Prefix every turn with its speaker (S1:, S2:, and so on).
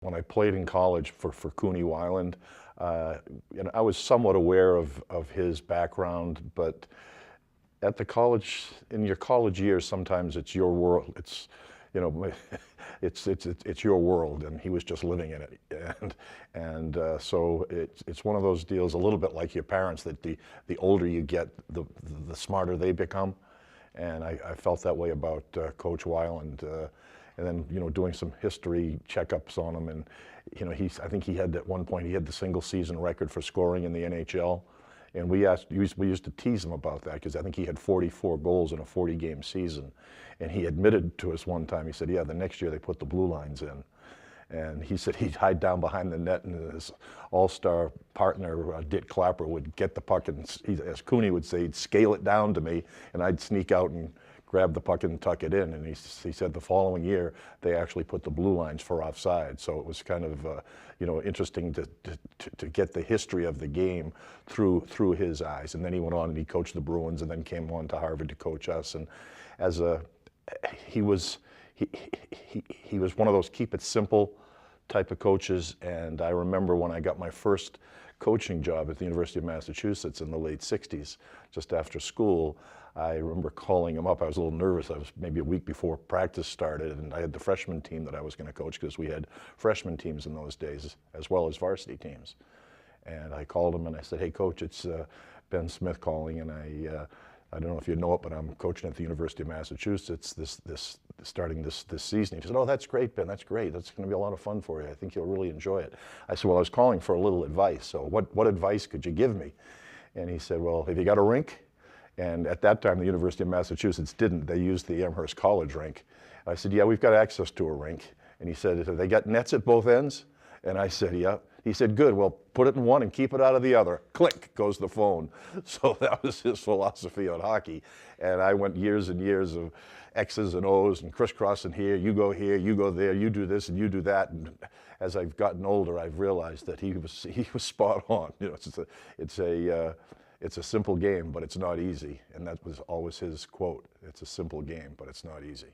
S1: when I played in college for Cooney Weiland, I was somewhat aware of his background, but at the college, in your college years, sometimes it's your world. It's, you know, it's your world, and he was just living in it. So it's one of those deals, a little bit like your parents, that the older you get, the smarter they become. And I felt that way about Coach Weiland. And then, doing some history checkups on him, and I think he had at one point he had the single season record for scoring in the NHL. And we used to tease him about that, because I think he had 44 goals in a 40-game season. And he admitted to us one time, he said, yeah, the next year they put the blue lines in. And he said he'd hide down behind the net, and his all-star partner, Dick Clapper, would get the puck, and as Cooney would say, he'd scale it down to me, and I'd sneak out and grab the puck and tuck it in. And he said the following year they actually put the blue lines for offside. So it was kind of interesting to get the history of the game through his eyes. And then he went on and he coached the Bruins, and then came on to Harvard to coach us. And he was one of those keep it simple type of coaches. And I remember when I got my first coaching job at the University of Massachusetts in the late 60s, just after school, I remember calling him up. I was a little nervous. I was maybe a week before practice started, and I had the freshman team that I was going to coach, because we had freshman teams in those days as well as varsity teams. And I called him and I said, hey, Coach, it's Ben Smith calling, and I don't know if you know it, but I'm coaching at the University of Massachusetts starting this season. He said, oh, that's great, Ben, that's great. That's going to be a lot of fun for you. I think you'll really enjoy it. I said, well, I was calling for a little advice. So what advice could you give me? And he said, well, have you got a rink? And at that time, the University of Massachusetts didn't. They used the Amherst College rink. I said, yeah, we've got access to a rink. And he said, have they got nets at both ends? And I said, yeah. He said, good, well, put it in one and keep it out of the other. Click goes the phone. So that was his philosophy on hockey. And I went years and years of X's and O's and crisscrossing here, you go there, you do this and you do that. And as I've gotten older, I've realized that he was spot on. It's a simple game, but it's not easy. And that was always his quote. It's a simple game, but it's not easy.